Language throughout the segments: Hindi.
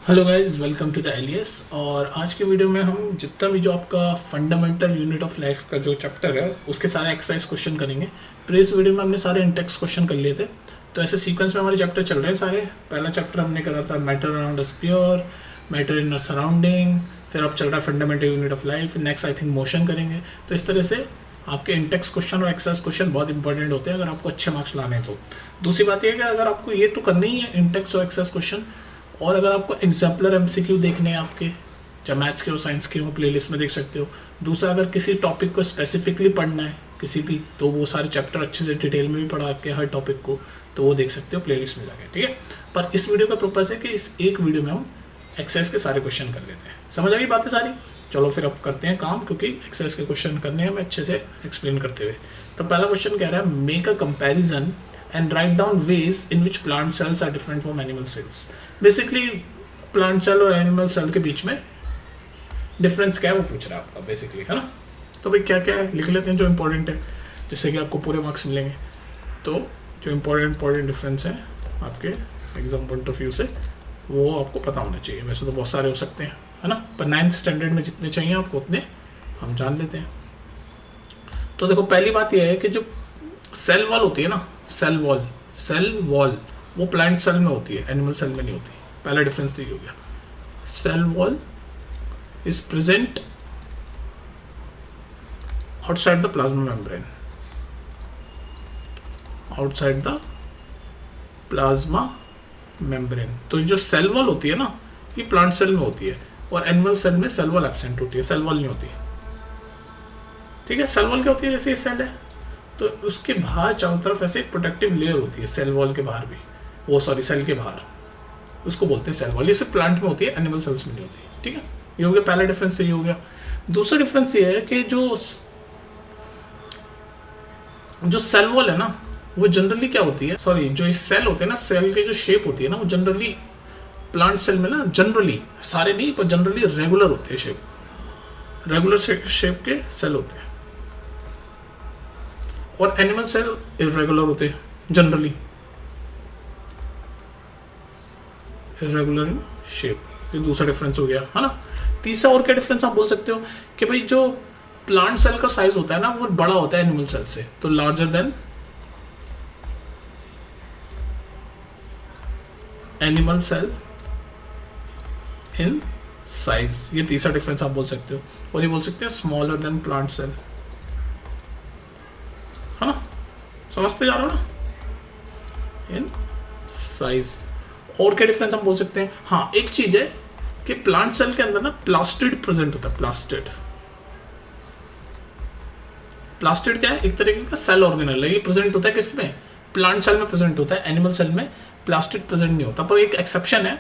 Hello guys, welcome to the Elias. और आज के वीडियो में हम जितना भी जो आपका फंडामेंटल यूनिट ऑफ लाइफ का जो चैप्टर है उसके सारे एक्सरसाइज क्वेश्चन करेंगे। प्रीवियस वीडियो में हमने सारे इंटेक्स क्वेश्चन कर लिए थे, तो ऐसे सीक्वेंस में हमारे चैप्टर चल रहे हैं सारे। पहला चैप्टर हमने करा था matter around us pure, matter in a surrounding, फिर अब चल रहा है fundamental unit of life. Next I think motion करेंगे। तो इस तरह से आपके इंटेक्स क्वेश्चन और एक्सरसाइज क्वेश्चन बहुत इंपॉर्टेंट होते हैं अगर आपको अच्छे मार्क्स लाने हैं तो। दूसरी बात यह है कि अगर आपको ये तो करना ही है इंटेक्स और एक्सरसाइज क्वेश्चन, और अगर आपको एग्जाम्पलर एमसीक्यू देखने हैं आपके, चाहे मैथ्स के हो साइंस के हो, प्लेलिस्ट में देख सकते हो। दूसरा, अगर किसी टॉपिक को स्पेसिफिकली पढ़ना है किसी भी, तो वो सारे चैप्टर अच्छे से डिटेल में भी पढ़ा के हर टॉपिक को, तो वो देख सकते हो प्लेलिस्ट में जाके, ठीक है। पर इस वीडियो का पर्पस है कि इस एक वीडियो में हम एक्सरसाइज के सारे क्वेश्चन कर लेते हैं। समझ आ गई बातें सारी? चलो फिर अब करते हैं काम, क्योंकि एक्सरसाइज के क्वेश्चन करने हैं हमें अच्छे से एक्सप्लेन करते हुए। तो पहला क्वेश्चन कह रहा है, make a comparison and write down ways in which plant cells are different from animal cells। Basically plant cell और एनिमल सेल के बीच में डिफरेंस क्या है वो पूछ रहा है आपका बेसिकली, है ना। तो भाई क्या क्या है लिख लेते हैं जो इंपॉर्टेंट है, जिससे कि आपको पूरे मार्क्स मिलेंगे। तो जो इंपॉर्टेंट डिफरेंस है आपके एग्जाम पॉइंट ऑफ व्यू से, वो आपको पता होना चाहिए। वैसे तो बहुत सारे हो सकते हैं, है ना, पर 9th स्टैंडर्ड में जितने चाहिए आपको उतने हम जान लेते हैं। तो देखो, पहली बात यह है कि जो सेल वॉल होती है ना, सेल वॉल वो प्लांट सेल में होती है, एनिमल सेल में नहीं होती। पहला डिफरेंस तो ये हो गया। Cell wall is present outside the plasma membrane, outside the plasma membrane. तो जो सेल वॉल होती है ना, ये प्लांट सेल में होती है, और एनिमल सेल में सेल वॉल एब्सेंट होती है, सेल वॉल नहीं होती, ठीक है। सेल वॉल क्या होती है? जैसे ये सेल है तो उसके बाहर चारों तरफ ऐसे एक प्रोटेक्टिव लेयर होती है, सेल वॉल के बाहर भी, वो सॉरी सेल के बाहर, उसको बोलते हैं सेल वॉल। ये सिर्फ प्लांट में होती है, एनिमल सेल्स में नहीं होती, ठीक है। ये हो गया पहला डिफरेंस। तो ये हो गया। दूसरा डिफरेंस ये है कि जो सेल वॉल है ना, वो जनरली क्या होती है, सॉरी जो इस सेल होते हैं ना, सेल की जो शेप होती है ना, वो जनरली प्लांट सेल में ना, जनरली सारे नहीं पर जनरली रेगुलर होते हैं शेप, रेगुलर शेप के सेल होते हैं। और एनिमल सेल इरेगुलर होते हैं जनरली, इरेगुलर इन शेप। ये दूसरा डिफरेंस हो गया, है ना। तीसरा और क्या डिफरेंस आप बोल सकते हो कि भाई जो प्लांट सेल का साइज होता है ना, वो बड़ा होता है एनिमल सेल से, तो larger than animal cell in size. ये तीसरा डिफरेंस आप बोल सकते हो। और ये बोल सकते हैं स्मॉलर देन प्लांट सेल, है ना। समझते जा रहे हो ना, इन साइज। और क्या डिफरेंस हम बोल सकते हैं? हाँ, एक चीज है कि प्लांट सेल के अंदर ना प्लास्टिड प्रेजेंट होता है। प्लास्टिड क्या है? एक तरीके का सेल ऑर्गेनल है। ये प्रेजेंट होता है किसमें? प्लांट सेल में प्रेजेंट होता है। एनिमल सेल में प्लास्टिड प्रेजेंट नहीं होता, पर एक एक्सेप्शन है,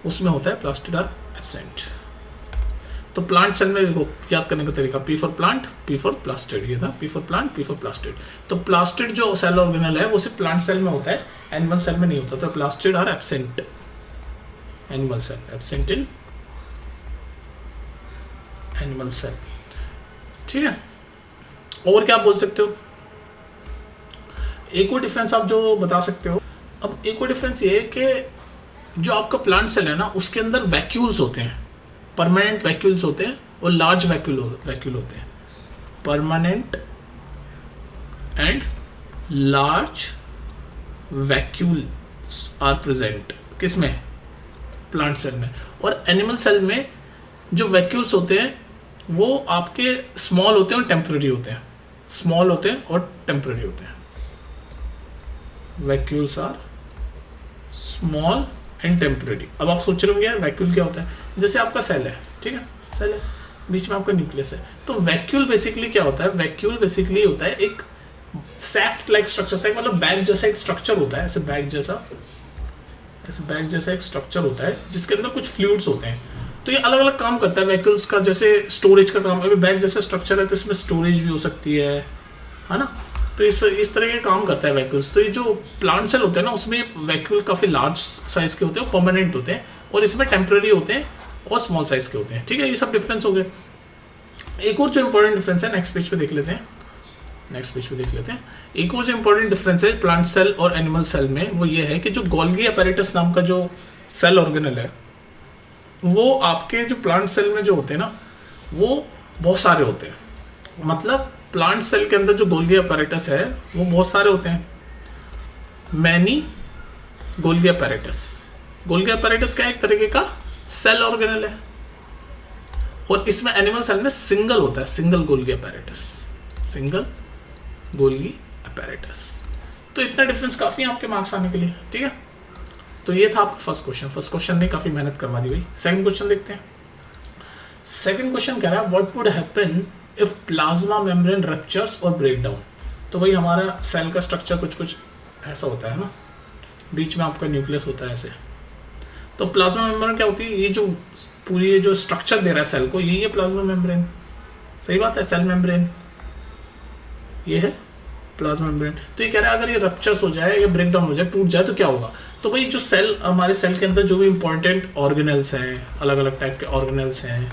उसमें होता है प्लास्टिड आर एब्सेंट। तो प्लांट सेल में देखो, याद करने का तरीका, P for plant, P for plastid, ये था P for plant, P for plastid. तो प्लास्टिड जो सेल ऑर्गेनल है वो सिर्फ प्लांट सेल में होता है, एनिमल सेल में नहीं होता। तो plastid are absent, animal cell absent in animal cell, ठीक है। और क्या आप बोल सकते हो? एक और डिफरेंस आप जो बता सकते हो, अब एक और डिफरेंस ये है कि जो आपका प्लांट सेल है ना, उसके अंदर वैक्यूल्स होते हैं, परमानेंट वैक्यूल्स होते हैं, और लार्ज वैक्यूल होते हैं। Permanent and large vacuoles are present किसमें? प्लांट सेल में। और एनिमल सेल में जो वैक्यूल्स होते हैं वो आपके स्मॉल होते हैं और टेम्पररी होते हैं, स्मॉल होते हैं और टेम्पररी होते हैं। Vacuoles are small and temporary. अब आप सोच रहे होंगे यार वैक्यूल क्या होता है? जैसे आपका सेल है, ठीक है, सेल है, बीच में आपका न्यूक्लियस है। तो वैक्यूल बेसिकली क्या होता है? वैक्यूल बेसिकली होता है एक सैक लाइक स्ट्रक्चर, सैक मतलब बैग जैसा एक स्ट्रक्चर होता है, ऐसे बैग जैसा एक स्ट्रक्चर होता है जिसके अंदर कुछ फ्लूइड्स होते हैं। तो ये अलग अलग काम करता है वैक्यूल्स का, जैसे स्टोरेज का काम। अभी बैग जैसा स्ट्रक्चर है तो इसमें स्टोरेज भी हो सकती है ना। तो इस तरह के काम करता है वैक्यूल्स। तो ये जो प्लांट सेल होते हैं ना, उसमें वैक्यूल काफ़ी लार्ज साइज के होते हैं, परमानेंट होते हैं, और इसमें टेम्पररी होते हैं और स्मॉल साइज के होते हैं, ठीक है। ये सब डिफरेंस हो गए। एक और जो इंपॉर्टेंट डिफरेंस है नेक्स्ट पेज पे देख लेते हैं। एक और जो इंपॉर्टेंट डिफरेंस है प्लांट सेल और एनिमल सेल में, वो ये है कि जो गोल्गी अपैरेटस नाम का जो सेल ऑर्गेनल है, वो आपके जो प्लांट सेल में जो होते हैं ना, वो बहुत सारे होते हैं। मतलब प्लांट सेल के अंदर जो गोल्गी अपैरेटस है वो बहुत सारे होते हैं, many Golgi apparatus. Golgi apparatus क्या है? एक तरीके का सेल ऑर्गेनल है, और इसमें एनिमल सेल में सिंगल होता है, single Golgi apparatus, single Golgi apparatus. तो इतना डिफरेंस काफ़ी है आपके मार्क्स आने के लिए, ठीक है। तो ये था आपका फर्स्ट क्वेश्चन। फर्स्ट क्वेश्चन ने काफ़ी मेहनत करवा दी भाई। सेकंड क्वेश्चन देखते हैं। सेकंड क्वेश्चन कह रहा है what would happen if plasma membrane ruptures और ब्रेक डाउन। तो भाई हमारा सेल का स्ट्रक्चर कुछ कुछ ऐसा होता है ना, बीच में आपका न्यूक्लियस होता है ऐसे। तो प्लाज्मा मेम्ब्रेन क्या होती है? ये जो पूरी ये जो स्ट्रक्चर दे रहा है सेल को, यही है प्लाज्मा मेम्ब्रेन। सही बात है, सेल मेम्ब्रेन ये है प्लाज्मा मेम्ब्रेन। तो ये कह रहा है अगर ये रप्चर्स हो जाए या ब्रेक डाउन हो जाए, टूट जाए, तो क्या होगा? तो भाई जो सेल, हमारे सेल के अंदर जो भी इंपॉर्टेंट ऑर्गेनल्स हैं, अलग अलग टाइप के ऑर्गेनल्स हैं,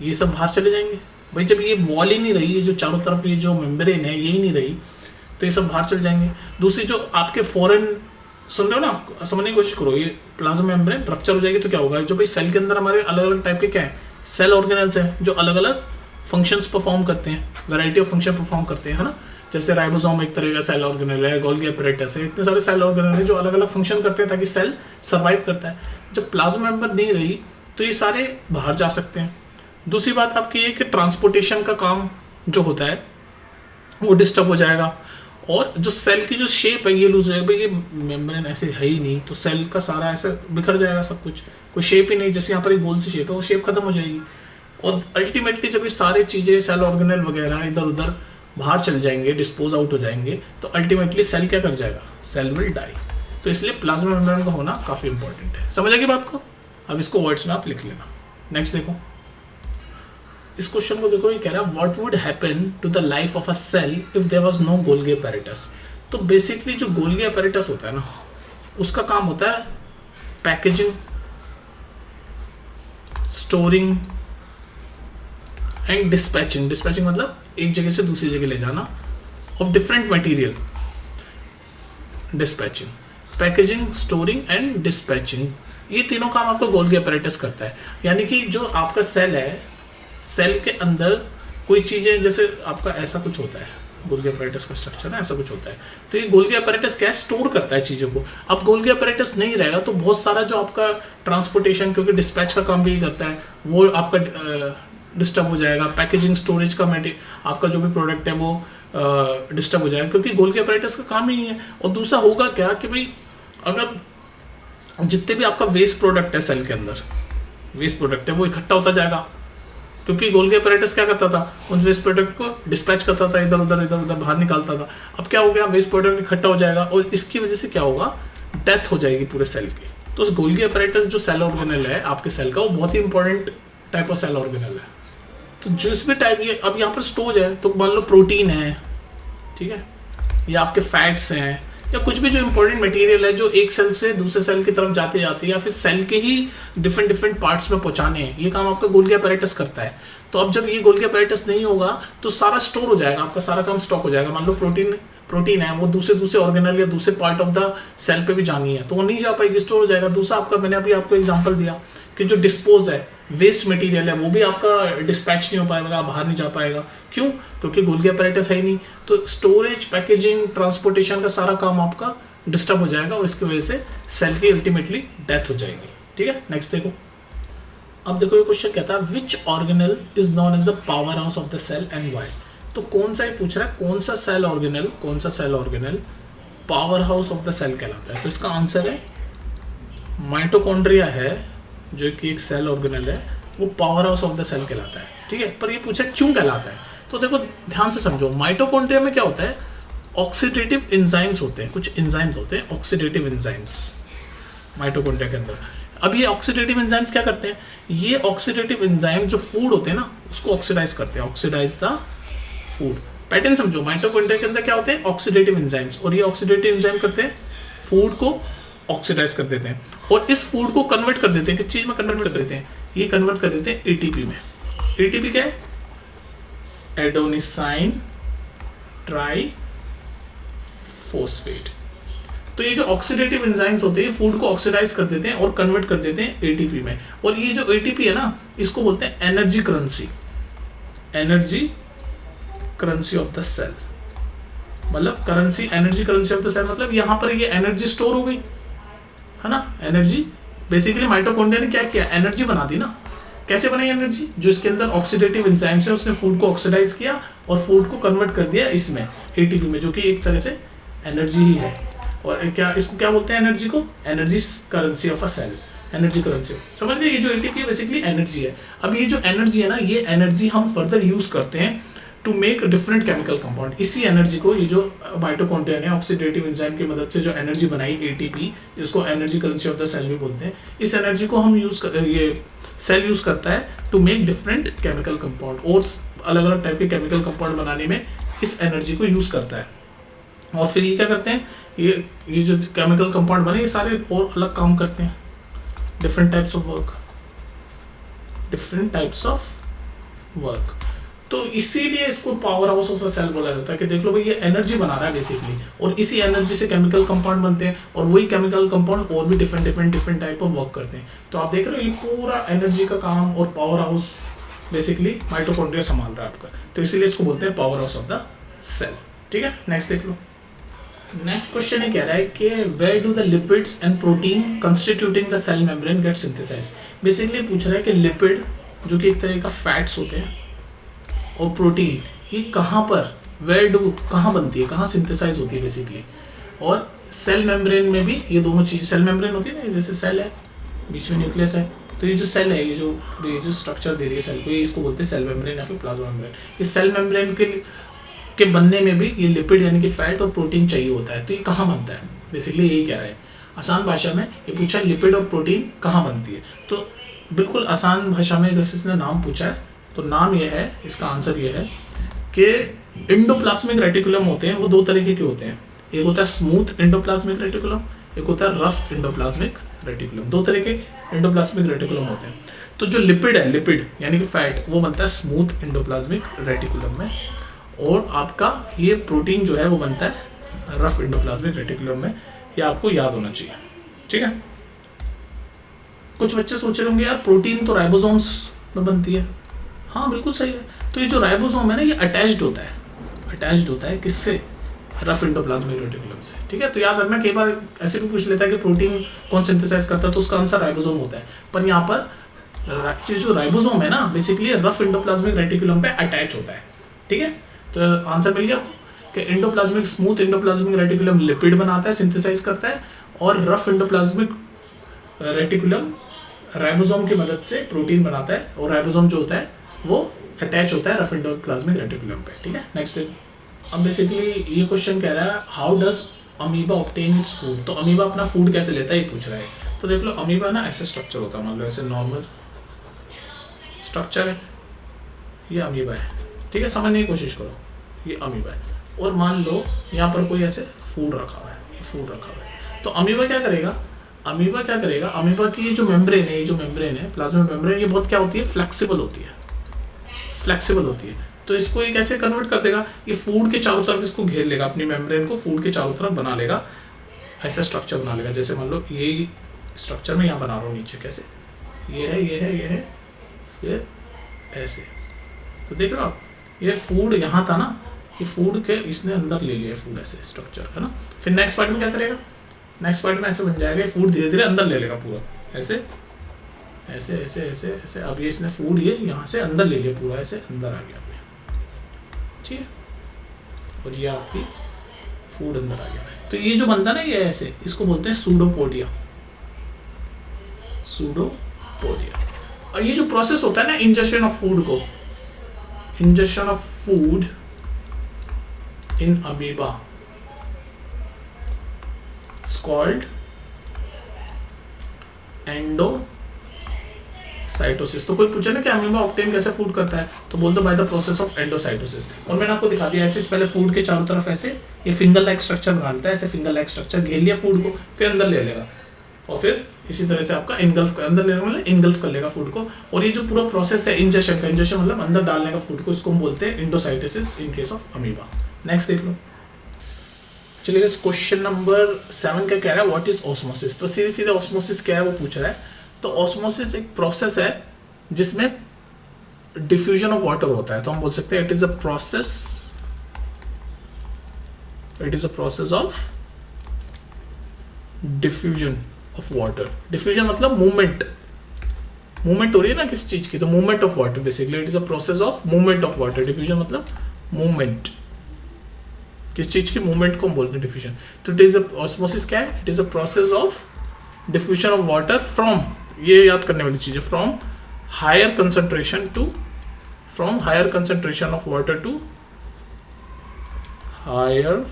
ये सब बाहर चले जाएंगे। भाई जब ये वॉल ही नहीं रही, ये जो चारों तरफ ये जो मेम्ब्रेन है यही नहीं रही, तो ये सब बाहर चले जाएंगे। दूसरी जो आपके फॉरेन, सुन रहे हो ना, समझने की कोशिश करो, ये प्लाज्मा मेम्ब्रेन रप्चर हो जाएगी तो क्या होगा? जो भाई सेल के अंदर हमारे अलग अलग टाइप के क्या है, सेल ऑर्गेनल्स हैं जो अलग अलग फंक्शंस परफॉर्म करते हैं, वैरायटी ऑफ फंक्शन परफॉर्म करते हैं, है ना। जैसे राइबोसोम एक तरह का सेल ऑर्गेनल है, गोल्गी अपैरेटस है, इतने सारे सेल ऑर्गेनल है जो अलग अलग फंक्शन करते हैं ताकि सेल सर्वाइव करता है। जब प्लाज्मा मेम्ब्रेन नहीं रही तो ये सारे बाहर जा सकते हैं। दूसरी बात आपकी ये कि ट्रांसपोर्टेशन का काम जो होता है वो डिस्टर्ब हो जाएगा, और जो सेल की जो शेप है ये लूज हो जाएगा। ये मेम्ब्रेन ऐसे है ही नहीं, तो सेल का सारा ऐसे बिखर जाएगा, सब कुछ, कोई शेप ही नहीं। जैसे यहाँ पर एक गोल सी शेप है, वो शेप खत्म हो जाएगी, और अल्टीमेटली जब ये सारी चीज़ें, सेल ऑर्गेनल वगैरह इधर उधर बाहर चल जाएंगे, डिस्पोज आउट हो जाएंगे, तो अल्टीमेटली सेल क्या कर जाएगा? Cell will die. तो इसलिए प्लाज्मा मेम्ब्रेन का होना काफ़ी इंपॉर्टेंट है। समझ आएगी बात को? अब इसको वर्ड्स में आप लिख लेना। नेक्स्ट देखो, इस क्वेश्चन को देखो, ये कह रहा है what would happen to the life of a cell if there was no Golgi apparatus. तो बेसिकली जो गोल्गी अपैरेटस होता है ना, उसका काम होता है packaging, storing and dispatching. Dispatching मतलब एक जगह से दूसरी जगह ले जाना, of different material. Dispatching, packaging, storing and dispatching, ये तीनों काम आपका गोल्गी अपैरेटस करता है। यानी कि जो आपका सेल है, सेल के अंदर कोई चीज़ें, जैसे आपका ऐसा कुछ होता है, गोल्गी अपैरेटस का स्ट्रक्चर ना ऐसा कुछ होता है, तो ये गोल्गी अपैरेटस क्या है? स्टोर करता है चीज़ों को। अब गोल्गी अपैरेटस नहीं रहेगा तो बहुत सारा जो आपका ट्रांसपोर्टेशन, क्योंकि डिस्पैच का काम भी करता है, वो आपका डिस्टर्ब हो जाएगा। पैकेजिंग, स्टोरेज का आपका जो भी प्रोडक्ट है वो डिस्टर्ब हो जाएगा, क्योंकि गोल्गी अपैरेटस का काम ही है। और दूसरा होगा क्या कि भाई अगर जितने भी आपका वेस्ट प्रोडक्ट है सेल के अंदर, वेस्ट प्रोडक्ट है वो इकट्ठा होता जाएगा, क्योंकि गोल्गी अपैरेटस क्या करता था? उन वेस्ट प्रोडक्ट को डिस्पैच करता था, इधर उधर बाहर निकालता था। अब क्या हो गया? वेस्ट प्रोडक्ट इकट्ठा हो जाएगा, और इसकी वजह से क्या होगा? डेथ हो जाएगी पूरे सेल की। तो उस गोल्गी अपैरेटस जो सेल ऑर्गेनल है आपके सेल का, वो बहुत ही important type of cell organelle है। तो जिस भी टाइप, ये अब यहाँ पर स्टोरेज है, तो मान लो प्रोटीन है, ठीक है, या आपके फैट्स हैं, या कुछ भी जो इंपॉर्टेंट मटेरियल है जो एक सेल से दूसरे सेल की तरफ जाते जाते या फिर सेल के ही डिफरेंट पार्ट्स में पहुंचाने हैं, ये काम आपका गोल्गी अपैरेटस करता है। तो अब जब ये गोल्गी अपैरेटस नहीं होगा तो सारा स्टोर हो जाएगा, आपका सारा काम स्टॉक हो जाएगा। मान लो प्रोटीन है, वो दूसरे ऑर्गेनल या दूसरे पार्ट ऑफ द सेल पे भी जानी है, तो वो नहीं जा पाएगी, स्टोर हो जाएगा। दूसरा आपका, मैंने अभी आपको एग्जांपल दिया कि जो डिस्पोज है, वेस्ट मटेरियल है, वो भी आपका डिस्पैच नहीं हो पाएगा, बाहर नहीं जा पाएगा। क्यों? क्योंकि गोल्गी अपैरेटस है ही नहीं। तो स्टोरेज, पैकेजिंग, ट्रांसपोर्टेशन का सारा काम आपका डिस्टर्ब हो जाएगा, और इसकी वजह से सेल की अल्टीमेटली डेथ हो जाएगी। ठीक है, नेक्स्ट देखो। अब देखो ये क्वेश्चन कहता है which organelle is known as the powerhouse of the cell and why. तो कौन सा ये पूछ रहा है, कौन सा cell organelle powerhouse of the cell कहलाता है? तो इसका आंसर है माइटोकॉन्ड्रिया है, जो कि एक सेल ऑर्गेनल है, वो powerhouse of the cell कहलाता है। ठीक है, पर ये पूछा क्यों कहलाता है? तो देखो ध्यान से समझो, माइटोकॉन्ड्रिया में क्या होता है? ऑक्सीडेटिव एंजाइम्स होते हैं, कुछ एंजाइम्स होते हैं ऑक्सीडेटिव एंजाइम्स माइटोकॉन्ड्रिया के अंदर। अब ये ऑक्सीडेटिव एंजाइम्स क्या करते हैं? ये ऑक्सीडेटिव एंजाइम जो फूड होते हैं ना, उसको ऑक्सीडाइज करते हैं, ऑक्सीडाइज द फूड। पैटर्न समझो, माइटोकॉन्ड्रिया के अंदर क्या होते हैं? ऑक्सीडेटिव एंजाइम्स, और ये ऑक्सीडेटिव एंजाइम करते हैं फूड को ऑक्सीडाइज कर देते हैं, और इस फूड को कन्वर्ट कर देते हैं, किस चीज़ में कन्वर्ट कर देते हैं? ये कन्वर्ट कर देते हैं एटीपी में। एटीपी क्या है? Adenosine triphosphate. तो तो ये जो ऑक्सीडेटिव एंजाइम्स होते हैं फूड को ऑक्सीडाइज कर देते हैं और कन्वर्ट कर देते हैं एटीपी में, और ये जो एटीपी है ना इसको बोलते हैं energy currency, energy currency of the cell. मतलब currency, energy currency of the cell मतलब यहाँ पर ये एनर्जी स्टोर हो गई है ना, एनर्जी। बेसिकली माइटोकॉन्ड्रिया ने क्या किया, एनर्जी बना दी ना। कैसे बनाई एनर्जी, जो इसके अंदर ऑक्सीडेटिव एंजाइम्स है उसने फूड को ऑक्सीडाइज किया और फूड को कन्वर्ट कर दिया इसमें एटीपी में, जो कि एक तरह से एनर्जी ही है। और क्या इसको क्या बोलते हैं एनर्जी को, energy currency of a cell, energy currency. समझ गए, ये जो एटीपी बेसिकली एनर्जी है। अब ये जो एनर्जी है ना, ये एनर्जी हम फर्दर यूज करते हैं to make different chemical compound. इसी एनर्जी को ये जो माइटोकॉन्ड्रिया ने ऑक्सीडेटिव एंजाइम की मदद से जो एनर्जी बनाई एटीपी, जिसको energy currency of the cell भी बोलते हैं, इस एनर्जी को हम ये सेल यूज करता है to make different chemical compound, और अलग अलग टाइप के केमिकल कंपाउंड बनाने में इस एनर्जी को यूज करता है। और फिर ये क्या करते हैं, ये जो केमिकल कंपाउंड बने ये सारे और अलग काम करते हैं, different types of work, different types of work. तो इसीलिए इसको powerhouse of a cell बोला जाता है कि देख लो भाई ये एनर्जी बना रहा है बेसिकली, और इसी एनर्जी से केमिकल कंपाउंड बनते हैं, और वही केमिकल कंपाउंड और भी डिफरेंट टाइप ऑफ वर्क करते हैं। तो आप देख रहे हो ये पूरा एनर्जी का काम और पावर हाउस बेसिकली माइटोकॉन्ड्रिया संभाल रहा है आपका, तो इसीलिए इसको बोलते हैं powerhouse of the cell. ठीक है, नेक्स्ट देख लो। नेक्स्ट क्वेश्चन ये कह रहा है कि where do the lipids and protein constituting the cell membrane get synthesise. Basically पूछ रहा है कि लिपिड जो कि एक तरह का फैट्स होते हैं और प्रोटीन ये कहाँ पर, वेयर डू कहाँ बनती है, कहाँ सिंथेसाइज होती है बेसिकली। और सेल मेम्ब्रेन में भी ये दोनों चीज़, सेल मेम्ब्रेन होती है ना, जैसे सेल है बीच में न्यूक्लियस है, तो ये जो सेल है, ये जो स्ट्रक्चर दे रही है सेल को, ये इसको बोलते हैं सेल मेम्ब्रेन या फिर प्लाज्मा मेम्ब्रेन। इस सेल मेम्ब्रेन के बनने में भी ये लिपिड यानी कि फैट और प्रोटीन चाहिए होता है। तो ये कहाँ बनता है, बेसिकली यही कह रहा है। आसान भाषा में ये पूछा लिपिड और प्रोटीन कहाँ बनती है, तो बिल्कुल आसान भाषा में जैसे इसने नाम पूछा है, तो नाम ये है, इसका आंसर ये है कि एंडोप्लाज्मिक रेटिकुलम होते हैं वो दो तरीके के होते हैं। एक होता है स्मूथ एंडोप्लाज्मिक रेटिकुलम, एक होता है रफ एंडोप्लाज्मिक रेटिकुलम। दो तरीके के एंडोप्लाज्मिक रेटिकुलम होते हैं। तो जो लिपिड है, लिपिड यानी कि फैट, वो बनता है स्मूथ एंडोप्लाज्मिक रेटिकुलम में, और आपका ये प्रोटीन जो है वो बनता है रफ एंडोप्लाज्मिक रेटिकुलम में। ये आपको याद होना चाहिए, ठीक है। कुछ बच्चे सोच रहे होंगे यार प्रोटीन तो राइबोसोम्स में बनती है। हाँ बिल्कुल सही है। तो ये जो राइबोसोम है ना, ये अटैच्ड होता है किससे, रफ एंडोप्लाज्मिक रेटिकुलम से, ठीक है। तो याद रखना, कई बार ऐसे भी पूछ लेता है कि प्रोटीन कौन सिंथेसाइज करता है, तो उसका आंसर राइबोसोम होता है। पर यहाँ पर ये जो राइबोसोम है ना, बेसिकली रफ एंडोप्लाज्मिक रेटिकुलम पे अटैच होता है, ठीक है। तो आंसर मिल गया आपको कि endoplasmic, smooth endoplasmic reticulum lipid बनाता है, सिंथेसाइज करता है, और रफ एंडोप्लाज्मिक रेटिकुलम राइबोसोम की मदद से प्रोटीन बनाता है, और राइबोसोम जो होता है वो अटैच होता है रफ एंडोप्लाज्मिक रेटिकुलम पे, ठीक है। नेक्स्ट, अब बेसिकली ये क्वेश्चन कह रहा है how does amoeba obtain its food. तो अमीबा अपना फूड कैसे लेता है ये पूछ रहा है। तो देख लो, अमीबा ना ऐसे स्ट्रक्चर होता है, मान लो ऐसे नॉर्मल स्ट्रक्चर है, ये अमीबा है, ठीक है। समझने की कोशिश करो, ये अमीबा है, और मान लो यहाँ पर कोई ऐसे फूड रखा हुआ है, ये फूड रखा हुआ है। तो अमीबा क्या करेगा, अमीबा की ये जो मेम्ब्रेन है, प्लाज्मा मेम्ब्रेन, ये बहुत क्या होती है, फ्लेक्सिबल होती है। तो इसको ये कैसे कन्वर्ट कर देगा, ये फूड के चारों तरफ इसको घेर लेगा, अपनी मेम्ब्रेन को फूड के चारों तरफ बना लेगा, ऐसा स्ट्रक्चर बना लेगा। जैसे मान लो ये स्ट्रक्चर में यहाँ बना रहा हूँ नीचे, कैसे, ये है, फिर ऐसे। तो देख रहे हो आप, ये फूड यहाँ था ना, ये फूड के इसने अंदर ले लिया फूड, ऐसे स्ट्रक्चर है ना। फिर नेक्स्ट पार्ट में क्या करेगा, नेक्स्ट पार्ट में ऐसे बन जाएगा, फूड धीरे धीरे अंदर ले लेगा पूरा, ऐसे। अब ये इसने फूड ये यहाँ से अंदर ले लिया पूरा, ऐसे अंदर आ गया, ठीक है। और ये आपकी फूड अंदर आ गया। तो ये जो बनता है ना, ये ऐसे, इसको बोलते हैं सूडोपोडिया। और ये जो प्रोसेस होता है ना, injection of food in amoeba is called endocytosis. तो कोई पूछे ना कि अमीबा ऑब्टेन कैसे फूड करता है, तो बोल दो by the process of endocytosis. और मैंने आपको दिखा दिया, ऐसे पहले फूड के चारों तरफ ऐसे ये फिंगर लाइक स्ट्रक्चर बनाता है, ऐसे फिंगर लाइक स्ट्रक्चर घेर लिया फूड को, फिर अंदर ले लेगा, और फिर इसी तरह से आपका अंदर लेने मतलब इनगल्फ कर लेगा फूड को। और ये जो पूरा प्रोसेस है इंजेक्शन मतलब अंदर डालने का फूड को, इसको हम बोलते हैं endocytosis in case of amoeba. Next देख लो। चलिए क्वेश्चन नंबर 7 का कह रहा है व्हाट इज ऑस्मोसिस। तो सीधे सीधे ऑस्मोसिस क्या है वो पूछ रहा है। तो ऑस्मोसिस एक प्रोसेस है जिसमें डिफ्यूजन ऑफ वाटर होता है। तो हम बोल सकते हैं it is a process of diffusion of water. Diffusion मतलब मूवमेंट हो रही है ना किसी चीज की, तो movement of water basically it is a process of movement of water. Diffusion मतलब मूवमेंट, किस चीज की मूवमेंट को हम बोलते हैं डिफ्यूजन। तो इट इज ऑस्मोसिस क्या है, it is a process of diffusion of water from, ये याद करने वाली चीज है, from higher concentration of water to higher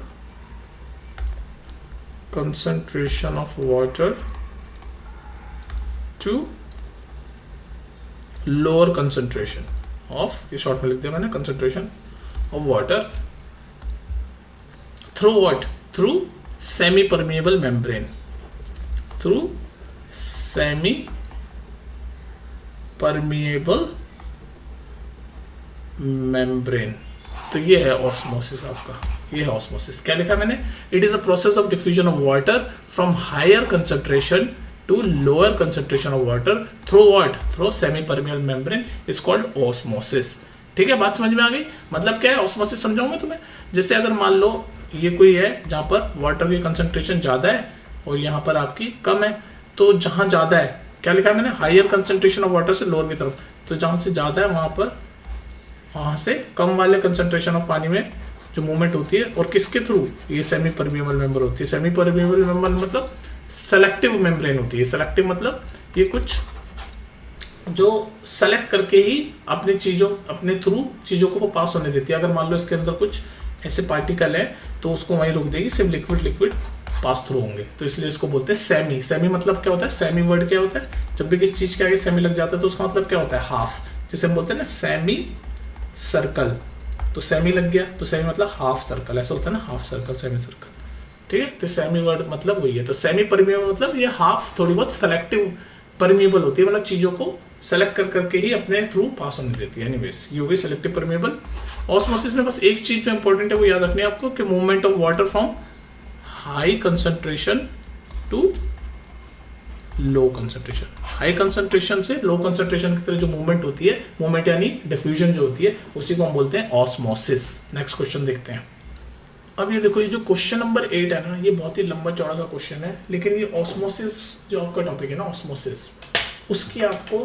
concentration of water to lower concentration of, ये शॉर्ट में लिख दिया मैंने, concentration of water through what, through semi permeable membrane, through semi permeable membrane। तो ये है ऑस्मोसिस आपका, ये है ऑस्मोसिस। क्या लिखा मैंने, it is a process of diffusion of water from higher concentration to lower concentration of water through what, through semi permeable membrane is called osmosis. ठीक है, बात समझ में आ गई। मतलब क्या है ऑस्मोसिस, समझाऊंगा तुम्हें। जैसे अगर मान लो ये कोई है जहां पर वाटर की कंसंट्रेशन ज्यादा है और यहाँ पर आपकी कम है, तो जहां ज्यादा है, क्या लिखा है मैंने, हायर कंसंट्रेशन ऑफ वाटर से लोअर की तरफ, तो जहां से ज्यादा है वहां से कम वाले कंसंट्रेशन ऑफ पानी में जो मूवमेंट होती है, और किसके थ्रू, ये सेमी परमेबल मेंबर होती है। सेमी परमेबल मेंबर मतलब सेलेक्टिव मेम्ब्रेन होती है। सेलेक्टिव मतलब ये कुछ जो सेलेक्ट करके ही अपने थ्रू चीजों को पास होने देती है। अगर मान लो इसके अंदर कुछ ऐसे पार्टिकल है तो उसको वहीं रोक देगी, सिर्फ लिक्विड पास थ्रू होंगे, तो इसलिए इसको बोलते हैं सेमी। सेमी मतलब क्या होता है, सेमी वर्ड क्या होता है, जब भी किसी चीज के आगे सेमी लग जाता है तो उसका मतलब क्या होता है, हाफ। जैसे हम बोलते हैं ना सेमी सर्कल, तो सेमी लग गया तो सेमी मतलब हाफ सर्कल, ऐसा होता है ना, हाफ सर्कल, सेमी सर्कल। ठीक है, तो सेमी वर्ड मतलब वही है। तो सेमी परमेबल मतलब ये हाफ थोड़ी बहुत सेलेक्टिव परमेबल होती है, मतलब चीजों को सेलेक्ट करके ही अपने थ्रू पास होने देती है। एनीवेज ये हो गई सेलेक्टिव परमेबल। ऑस्मोसिस में बस एक चीज जो इंपॉर्टेंट है वो याद रखनी है आपको, कि movement of water from high concentration to low concentration. High concentration से लो कंसंट्रेशन की तरफ जो मूवमेंट होती है, मूवमेंट यानी डिफ्यूजन जो होती है, उसी को हम बोलते हैं ऑस्मोसिस। नेक्स्ट क्वेश्चन देखते हैं। अब ये देखो, ये जो क्वेश्चन नंबर 8 है ना, ये बहुत ही लंबा चौड़ा सा क्वेश्चन है, लेकिन ये ऑस्मोसिस जो आपका टॉपिक है ना, ऑस्मोसिस, उसकी आपको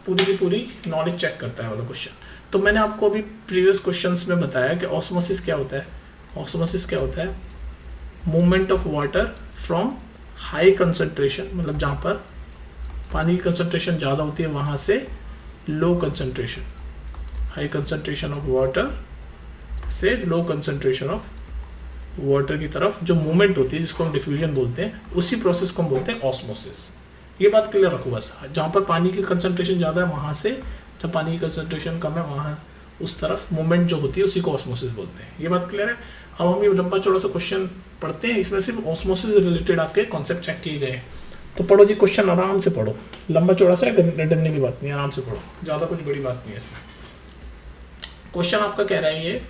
पूरी की पूरी नॉलेज चेक करता है वाला क्वेश्चन। तो मैंने आपको अभी प्रीवियस क्वेश्चंस में बताया कि ऑस्मोसिस क्या होता है। ऑस्मोसिस क्या होता है, movement of water from high concentration, मतलब जहाँ पर पानी की कंसंट्रेशन ज़्यादा होती है वहाँ से low concentration, high concentration of water से लो कंसंट्रेशन ऑफ वाटर की तरफ जो मूवमेंट होती है, जिसको हम डिफ्यूजन बोलते हैं, उसी प्रोसेस को हम बोलते हैं ऑस्मोसिस। ये बात क्लियर रखो बस, जहाँ पर पानी की कंसंट्रेशन ज़्यादा है वहाँ से, जब पानी की कंसंट्रेशन कम है वहाँ उस तरफ मूवमेंट जो होती है उसी को ऑस्मोसिस बोलते हैं। ये बात क्लियर है। अब हम ये लंबा चौड़ा सा क्वेश्चन पढ़ते हैं, इसमें सिर्फ ऑस्मोसिस रिलेटेड आपके कॉन्सेप्ट चेक किए गए हैं। तो पढ़ो जी, क्वेश्चन आराम से पढ़ो, लंबा चौड़ा सा डरने की बात नहीं, आराम से पढ़ो, ज़्यादा कुछ बड़ी बात नहीं है इसमें। क्वेश्चन आपका कह रहा है ये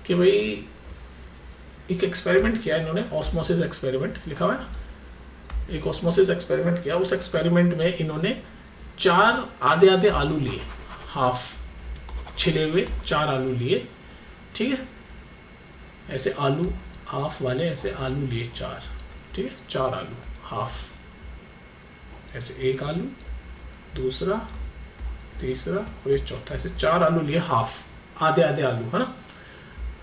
कि भाई एक एक्सपेरिमेंट किया इन्होंने, ऑस्मोसिस एक्सपेरिमेंट लिखा हुआ है ना, एक ऑस्मोसिस एक्सपेरिमेंट किया। उस एक्सपेरिमेंट में इन्होंने 4 आधे आधे आलू लिए, हाफ छिले हुए 4 आलू लिए, ठीक है, ऐसे आलू हाफ वाले, ऐसे आलू लिए 4, ठीक है, 4 आलू हाफ, ऐसे एक आलू, दूसरा, तीसरा और ये चौथा, ऐसे 4 आलू लिए हाफ, आधे आधे आलू, है ना,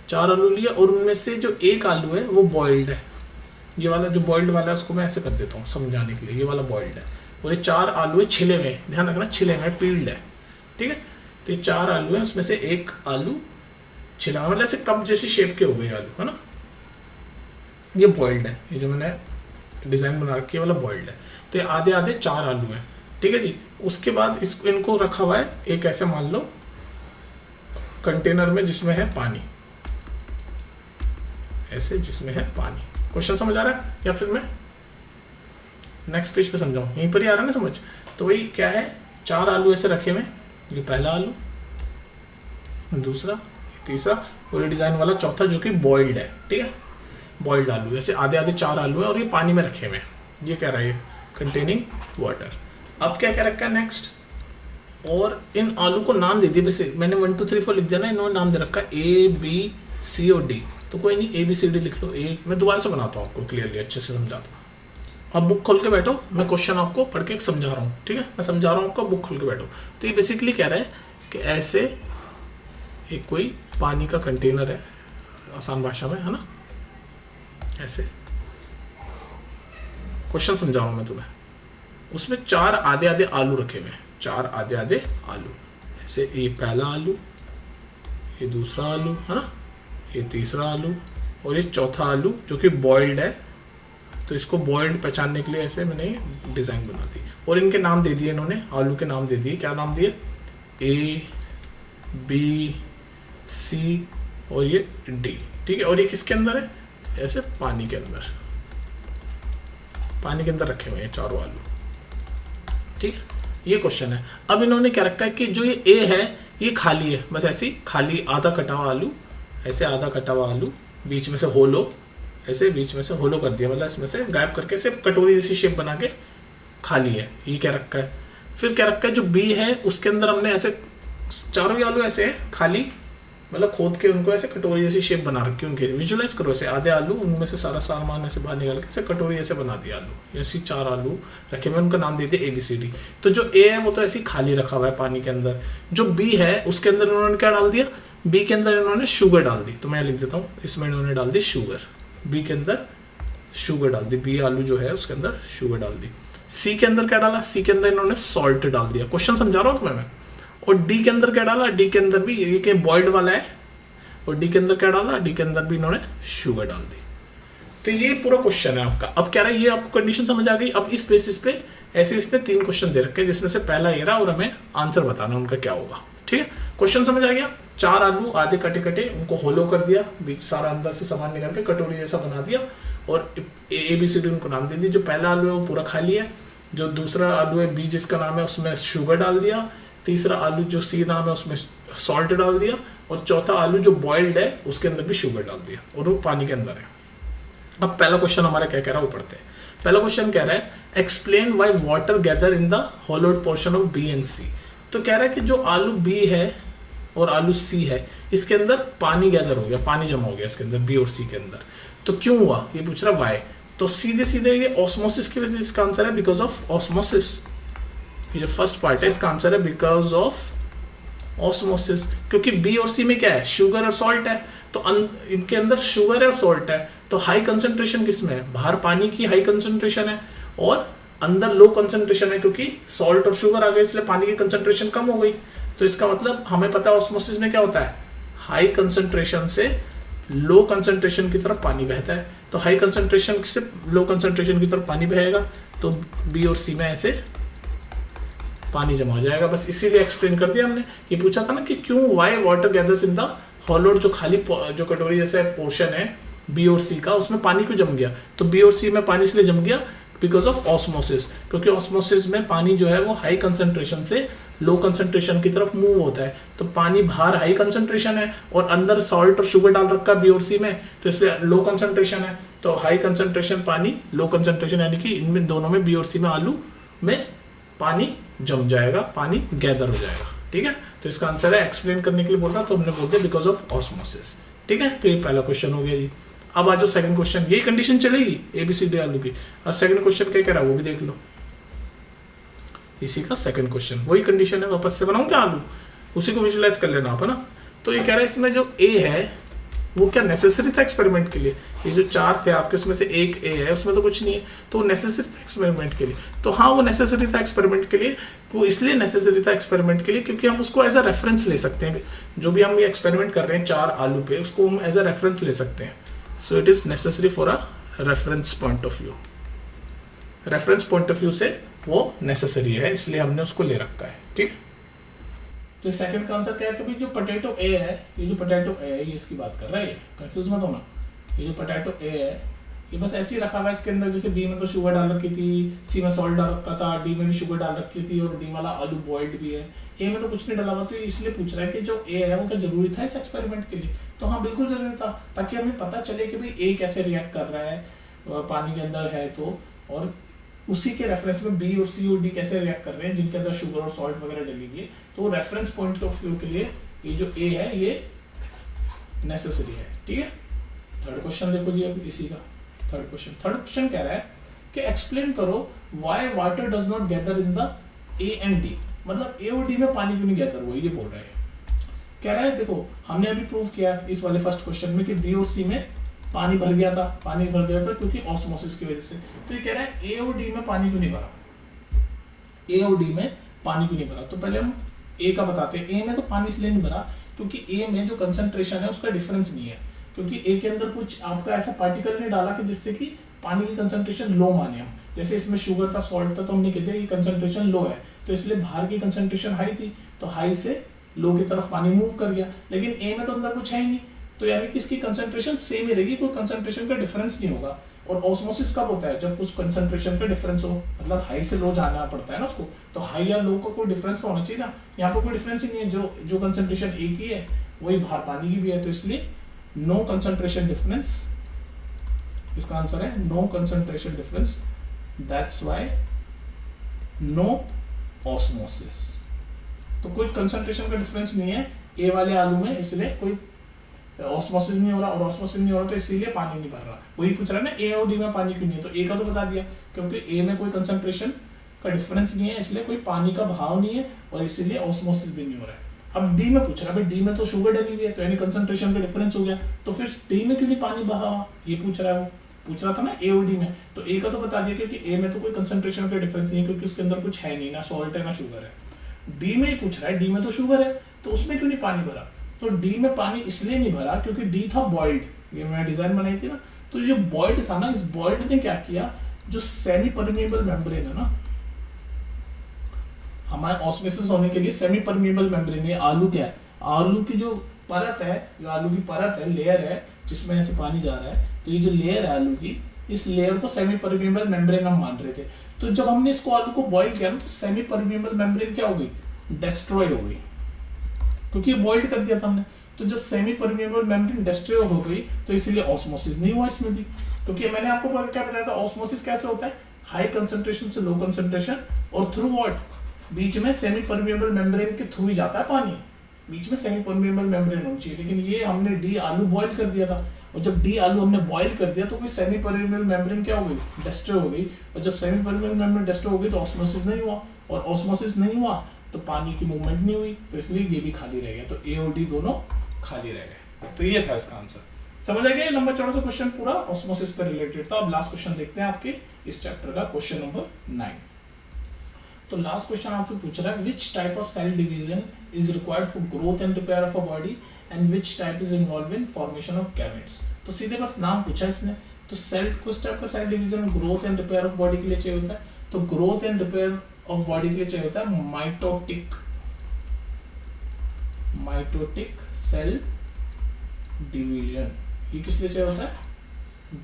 4 आलू लिए। और उनमें से जो एक आलू है वो बॉइल्ड है, ये वाला जो बॉइल्ड वाला है उसको मैं ऐसे कर देता हूँ समझाने के लिए, ये वाला बॉइल्ड है। और ये 4 आलू है छिले हुए, ध्यान रखना छिले हुए, पील्ड है, ठीक है। तो ये 4 आलू है, उसमें से एक आलू छिला, मतलब ऐसे कप जैसी शेप के हो गए आलू, है ना, ये बॉइल्ड है, ये जो मैंने डिजाइन बना रखी है वाला बॉइल्ड है। तो ये आधे आधे 4 आलू हैं, ठीक है जी। उसके बाद इनको रखा हुआ है एक ऐसे मान लो कंटेनर में जिसमें है पानी, ऐसे जिसमें है पानी। क्वेश्चन समझ आ रहा है या फिर मैं नेक्स्ट पेज पे समझाऊं, यहीं पर ही आ रहा है ना समझ। तो वही क्या है, 4 आलू ऐसे रखे हुए, ये पहला आलू, दूसरा, तीसरा और ये डिजाइन वाला चौथा जो कि बॉइल्ड है, ठीक है। बॉइल्ड आलू, ऐसे आधे आधे 4 आलू है और ये पानी में रखे हुए हैं, ये कह रहा है कंटेनिंग वाटर। अब क्या क्या रखा है नेक्स्ट, और इन आलू को नाम दे दिए, वैसे मैंने 1 2 3 4 लिख दिया ना, इन्होंने नाम दे रखा है A B C और D, तो कोई नहीं A B C D लिख लो। मैं दोबारा से बनाता हूँ आपको क्लियरली, अच्छे से समझाता हूँ। अब बुक खोल के बैठो, मैं क्वेश्चन आपको पढ़ के समझा रहा हूँ, ठीक है, मैं समझा रहा हूँ आपको, बुक खोल के बैठो। तो ये बेसिकली कह रहा है कि ऐसे एक कोई पानी का कंटेनर है, आसान भाषा में, है ना, ऐसे क्वेश्चन समझा रहा हूँ मैं तुम्हें। उसमें 4 आधे आधे आलू रखे हुए हैं, 4 आधे आधे आलू, ऐसे ये पहला आलू, ये दूसरा आलू, है ना, ये तीसरा आलू और ये चौथा आलू जो कि बॉइल्ड है। तो इसको बॉइल्ड पहचानने के लिए ऐसे मैंने डिज़ाइन बना दी और इनके नाम दे दिए, इन्होंने आलू के नाम दे दिए। क्या नाम दिए, A B C और ये D, ठीक है। और ये किसके अंदर है, ऐसे पानी के अंदर, पानी के अंदर रखे हुए हैं चारों आलू, ठीक है। ये क्वेश्चन है। अब इन्होंने क्या रखा है कि जो ये A है ये खाली है, बस ऐसी खाली आधा कटा हुआ आलू, ऐसे आधा कटा हुआ आलू, बीच में से होलो, ऐसे बीच में से होलो कर दिया, मतलब इसमें से गायब करके सिर्फ कटोरी जैसी शेप बना के खाली है, ये क्या रखा है। फिर क्या रखा है, जो B है उसके अंदर हमने ऐसे चारों ही आलू ऐसे खाली, मतलब खोद के उनको ऐसे कटोरी जैसी शेप बना रखी है उनके, विजुलाइज करो, ऐसे आधे आलू, उनमें से सारा सामान ऐसे बाहर निकाल के ऐसे कटोरी ऐसे बना दिया आलू, ऐसी 4 आलू रखे हुए, उनका नाम दे दिया ABCD। तो जो A है वो तो ऐसे खाली रखा हुआ है पानी के अंदर, जो B है उसके अंदर इन्होंने क्या डाल दिया, B के अंदर इन्होंने शुगर डाल दी, तो मैं लिख देता हूँ, इसमें इन्होंने डाल दी शुगर, B के अंदर शुगर डाल दी, B आलू जो है उसके अंदर शुगर डाल दी। C के अंदर क्या डाला, C के अंदर इन्होंने सॉल्ट डाल दिया, क्वेश्चन समझा रहा हूँ तुम्हें मैं। और D के अंदर क्या डाला, D के अंदर भी ये क्या बॉइल्ड वाला है, और D के अंदर क्या डाला, D के अंदर भी इन्होंने शुगर डाल दी। तो ये पूरा क्वेश्चन है आपका। अब क्या रहा है, ये आपको कंडीशन समझ आ गई। अब इस बेसिस पे ऐसे इसने 3 क्वेश्चन दे रखे हैं, जिसमें से पहला ये रहा और हमें आंसर बताना उनका क्या होगा, ठीक है। क्वेश्चन समझ आ गया, 4 आलू आधे कटे कटे, उनको होलो कर दिया, बीच सारा अंदर से सामान निकाल के कटोरी जैसा बना दिया, और ABCD उनको नाम दे दी। जो पहला आलू है वो पूरा खाली है, जो दूसरा आलू है B जिसका नाम है उसमें शुगर डाल दिया, तीसरा आलू जो C नाम है उसमें सॉल्ट डाल दिया, और चौथा आलू जो बॉइल्ड है उसके अंदर भी शुगर डाल दिया, और वो पानी के अंदर है। अब पहला क्वेश्चन हमारा क्या कह रहा है वो पढ़ते हैं। पहला क्वेश्चन कह रहा है explain why water gather in the होलोड portion of B and C। तो कह रहा है कि जो आलू B है और आलू C है इसके अंदर पानी गैदर हो गया, पानी जमा हो गया इसके अंदर B और C के अंदर, तो क्यों हुआ ये पूछ रहा वाई। तो सीधे सीधे ये ऑस्मोसिस की वजह से इसका आंसर है बिकॉज ऑफ ऑस्मोसिस। ये जो फर्स्ट पार्ट है इसका आंसर है बिकॉज ऑफ ऑस्मोसिस, क्योंकि B और C में क्या है, शुगर और सॉल्ट है, तो इनके अंदर शुगर है और सॉल्ट है, तो हाई कंसंट्रेशन किसमें है, बाहर पानी की हाई कंसंट्रेशन है और अंदर लो कंसंट्रेशन है, क्योंकि सॉल्ट और शुगर आ गए इसलिए पानी की कंसंट्रेशन कम हो गई। तो इसका मतलब हमें पता है ऑस्मोसिस में क्या होता है, हाई कंसंट्रेशन से लो कंसंट्रेशन की तरफ पानी बहता है, तो हाई कंसंट्रेशन से लो कंसंट्रेशन की तरफ पानी बहेगा, तो B और C में ऐसे पानी जमा हो जाएगा। बस इसीलिए एक्सप्लेन कर दिया हमने। ये पूछा था ना कि क्यों Y water gathers in the होलोड, जो खाली जो कटोरी जैसा पोर्शन है B और C का, उसमें पानी क्यों जम गया, तो B और C में पानी इसलिए जम गया बिकॉज ऑफ ऑस्मोसिस, क्योंकि ऑस्मोसिस में पानी जो है वो हाई कंसंट्रेशन से लो कंसंट्रेशन की तरफ मूव होता है, तो पानी बाहर हाई कंसंट्रेशन है और अंदर सॉल्ट और शुगर डाल रखा B और C में, तो इसलिए लो कंसंट्रेशन है, तो हाई कंसंट्रेशन पानी लो कंसंट्रेशन, यानी कि इनमें दोनों में B और C में आलू में पानी जम जाएगा, पानी गैदर हो जाएगा, ठीक है। तो इसका आंसर है, एक्सप्लेन करने के लिए बोल रहा तो हमने बोल दिया बिकॉज ऑफ ऑस्मोसिस, ठीक है। तो ये पहला क्वेश्चन हो गया जी। अब आ जाओ सेकंड क्वेश्चन, यही कंडीशन चलेगी ABCD आलू की। और सेकंड क्वेश्चन क्या कह रहा है वो भी देख लो, इसी का सेकंड क्वेश्चन वही कंडीशन है, वापस से बनाऊं क्या आलू, उसी को विजुलाइज कर लेना आप, है ना। तो ये कह रहा है इसमें जो A है वो क्या नेसेसरी था एक्सपेरिमेंट के लिए, ये जो 4 थे आपके उसमें से एक A है, उसमें तो कुछ नहीं है, तो वो नेसेसरी था एक्सपेरिमेंट के लिए। तो हाँ वो नेसेसरी था एक्सपेरिमेंट के लिए, वो इसलिए नेसेसरी था एक्सपेरिमेंट के लिए क्योंकि हम उसको एज अ रेफरेंस ले सकते हैं, जो भी हम ये एक्सपेरिमेंट कर रहे हैं 4 आलू पे, उसको हम एज अ रेफरेंस ले सकते हैं। So it is necessary for a reference point of view, reference point of view से वो नेसेसरी है, इसलिए हमने उसको ले रखा है, ठीक है। तो सेकंड का आंसर क्या है कि भाई जो पोटैटो A है, ये जो पोटैटो A है ये इसकी बात कर रहा है, ये कंफ्यूज मत होना, ये जो पोटैटो A है ये बस ऐसे ही रखा हुआ है इसके अंदर, जैसे बी में तो शुगर डाल रखी थी, सी में सॉल्ट डाल रखा था, डी में भी शुगर डाल रखी थी और डी वाला आलू बॉइल्ड भी है, ए में तो कुछ नहीं डाला हुआ। तो ये इसलिए पूछ रहा है कि जो ए है वो क्या जरूरी था इस एक्सपेरिमेंट के लिए? तो हाँ बिल्कुल जरूरी था, ताकि हमें पता चले कि भाई ए कैसे रिएक्ट कर रहा है पानी के अंदर है तो, और उसी के रेफरेंस में बी और सी और डी कैसे रिएक्ट कर रहे हैं जिनके अंदर शुगर और सॉल्ट वगैरह डली हुई है। तो रेफरेंस पॉइंट ऑफ व्यू के लिए ये जो ए है ये नेसेसरी है। ठीक है, थर्ड क्वेश्चन देखो जी, अब इसी का थर्ड क्वेश्चन कह रहा है कि एक्सप्लेन करो why water does not gather in the A and D, मतलब ए और डी में पानी क्यों नहीं गैदर हुआ, ये बोल रहा है। कह रहा है देखो हमने अभी प्रूव किया इस वाले फर्स्ट क्वेश्चन में कि बी और सी में पानी भर गया था क्योंकि ऑस्मोसिस की वजह से। तो ये कह रहा है ए और डी में पानी क्यों नहीं भरा, ए और डी में पानी क्यों नहीं भरा। तो पहले हम ए का बताते हैं। ए में तो पानी इसलिए नहीं भरा क्योंकि ए में जो कंसंट्रेशन है उसका डिफरेंस नहीं है, क्योंकि ए के अंदर कुछ आपका ऐसा पार्टिकल नहीं डाला कि जिससे कि पानी की कंसंट्रेशन लो माने हम। जैसे इसमें शुगर था, सॉल्ट था, तो हमने कहते हैं कि कंसंट्रेशन लो है, तो इसलिए बाहर की कंसंट्रेशन हाई थी, तो हाई से लो की तरफ पानी मूव कर गया। लेकिन ए में तो अंदर कुछ है ही नहीं, तो यानी कि इसकी कंसंट्रेशन सेम ही रहेगी, कोई कंसंट्रेशन का डिफरेंस नहीं होगा। और ऑस्मोसिस कब होता है? जब कुछ कंसंट्रेशन का डिफरेंस हो, मतलब हाई से लो जाना पड़ता है ना उसको, तो हाई या लो का कोई डिफरेंस तो होना चाहिए ना। यहाँ पर कोई डिफरेंस ही नहीं है, जो कंसंट्रेशन एक ही है वही बाहर पानी की भी है, तो इसलिए नो कंसंट्रेशन डिफरेंस, इसका आंसर है no concentration difference, that's why no osmosis. तो कोई कंसंट्रेशन का डिफरेंस नहीं है ए वाले आलू में, इसलिए कोई ऑस्मोसिस नहीं हो रहा, और ऑस्मोसिस नहीं हो रहा तो इसीलिए पानी नहीं भर रहा। वही पूछ रहा है ना ए और डी में पानी क्यों नहीं है, तो ए का तो बता दिया क्योंकि ए में कोई कंसंट्रेशन का डिफरेंस नहीं है, इसलिए कोई पानी का भाव नहीं है और इसीलिए ऑस्मोसिस भी नहीं हो रहा है। अब डी में पूछ रहा है, भाई डी में तो शुगर डली हुई है, तो यानी कंसंट्रेशन का डिफरेंस हो गया, तो फिर डी में क्यों नहीं पानी बहा, ये पूछ रहा है। वो पूछ रहा था ना ए और डी में, तो ए का तो बता दिया क्योंकि ए में तो कोई कंसंट्रेशन का डिफरेंस नहीं है, क्योंकि उसके अंदर कुछ है नहीं, ना सॉल्ट है ना शुगर है। डी में ही पूछ रहा है, डी में तो शुगर है, तो उसमें क्यों नहीं पानी भरा, तो डी में पानी इसलिए नहीं भरा क्योंकि डी था बॉइल्ड, ये मैंने डिजाइन बनाई थी ना, तो जो बॉइल्ड था ना, इस बॉइल्ड ने क्या किया, जो सेमी परमिएबल मेम्ब्रेन है ना, हमारे ऑस्मोसिस होने के लिए सेमी परमिएबल मेम्ब्रेन है। आलू क्या है, आलू की जो परत है, जो आलू की परत है, लेयर है जिसमें ऐसे पानी जा रहा है, तो ये जो लेयर है आलू की, इस लेयर को सेमी परमिएबल मेम्ब्रेन हम मान रहे थे। तो जब हमने इसको आलू को बॉइल किया ना, तो सेमी परमिएबल मेम्ब्रेन क्या हो गई, डिस्ट्रॉय हो गई, क्योंकि ये बॉइल्ड कर दिया था हमने। तो जब सेमी परमिएबल मेम्ब्रेन डिस्ट्रॉय हो गई तो इसलिए ऑस्मोसिस नहीं हुआ इसमें भी, क्योंकि मैंने आपको क्या बताया था, ऑस्मोसिस कैसे होता है, हाई कंसंट्रेशन से लो कंसंट्रेशन, और थ्रू व्हाट, बीच में सेमी परमिएबल मेम्ब्रेन के थ्रू ही जाता है पानी, बीच में सेमी परमिएबल मेम्ब्रेन होनी चाहिए। लेकिन ये हमने डी आलू बॉइल कर दिया था, और जब डी आलू हमने बॉइल कर दिया तो कोई सेमी परमिएबल मेम्ब्रेन क्या हो गई, डिस्ट्रॉय हो गई, और जब सेमी परमिएबल मेम्ब्रेन डिस्ट्रॉय हो गई तो ऑस्मोसिस नहीं हुआ, और ऑस्मोसिस नहीं हुआ तो पानी की मूवमेंट नहीं हुई, तो इसलिए ये भी खाली रह गया, तो ए और डी दोनों खाली रह गए। तो ये था इसका आंसर, समझ आ गया। लंबा चौड़ा सा क्वेश्चन पूरा ऑस्मोसिस पर रिलेटेड था। अब लास्ट क्वेश्चन देखते हैं आपके इस चैप्टर का, क्वेश्चन नंबर 9। तो लास्ट क्वेश्चन आपसे पूछ रहा है, which type of cell division is required for growth and repair of a body and which type is involve in formation of gametes. तो सीधे बस नाम पूछा इसने, तो सेल किस टाइप का cell division growth and repair of body के लिए चाहिए होता है, तो growth and repair of body के लिए चाहिए होता है माइटोटिक सेल डिवीजन। ये किस लिए चाहिए होता है,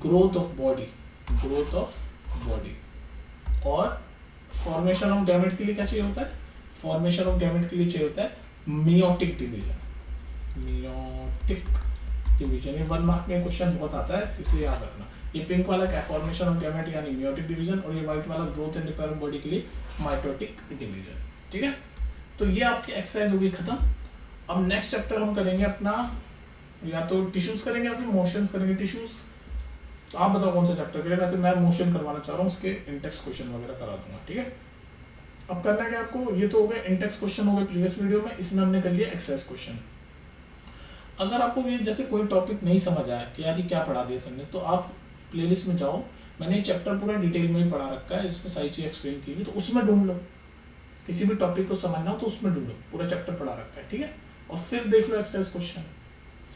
ग्रोथ ऑफ बॉडी। और फॉर्मेशन ऑफ गैमेट के लिए क्या चाहिए होता है, फॉर्मेशन ऑफ गैमेट के लिए चाहिए होता है मियोटिक डिवीजन। ये 1 मार्क में क्वेश्चन बहुत आता है, इसलिए याद रखना। ये पिंक वाला क्या, फॉर्मेशन ऑफ गैमेट यानी मियोटिक डिवीजन, और ये व्हाइट वाला growth and repair of body के लिए माइटोटिक डिवीजन। ठीक है, तो ये आपकी एक्सरसाइज होगी खत्म। अब नेक्स्ट चैप्टर हम करेंगे अपना, या तो टिश्यूज करेंगे या फिर मोशंस करेंगे। टिश्यूज आप बताओ कौन सा चैप्टर करेंगे, वैसे मैं मोशन करवाना चाह रहा हूँ, उसके इंटेक्स क्वेश्चन वगैरह करा दूंगा। ठीक है, अब करना क्या आपको, ये तो हो गए इंटेक्स क्वेश्चन हो गए प्रीवियस वीडियो में, इसमें हमने कर लिया एक्सरसाइज क्वेश्चन। अगर आपको ये जैसे कोई टॉपिक नहीं समझ आया कि यार ये क्या पढ़ा दिया सर ने, तो आप प्लेलिस्ट में जाओ, मैंने ये चैप्टर पूरा डिटेल में ही पढ़ा रखा है, इसमें सारी चीज़ एक्सप्लेन की हुई, तो उसमें ढूंढ लो। किसी भी टॉपिक को समझना हो तो उसमें ढूंढो, पूरा चैप्टर पढ़ा रखा है। ठीक है, और फिर देख लो एक्सरसाइज क्वेश्चन।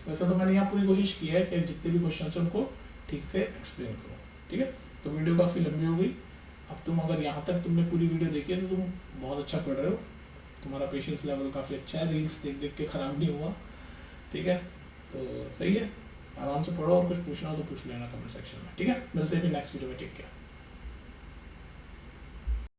वैसे तो मैंने यहाँ पूरी कोशिश की है कि जितने भी क्वेश्चन है उनको ठीक से एक्सप्लेन करो। ठीक है, तो वीडियो काफ़ी लंबी हो गई। अब तुम अगर यहाँ तक तुमने पूरी वीडियो देखी है तो तुम बहुत अच्छा पढ़ रहे हो, तुम्हारा पेशेंस लेवल काफ़ी अच्छा है, रील्स देख देख के ख़राब नहीं हुआ। ठीक है, तो सही है। आराम से पढ़ो और कुछ पूछना हो तो पूछ लेना कमेंट सेक्शन में, ठीक है। मिलते हैं फिर नेक्स्ट वीडियो में, टेक केयर।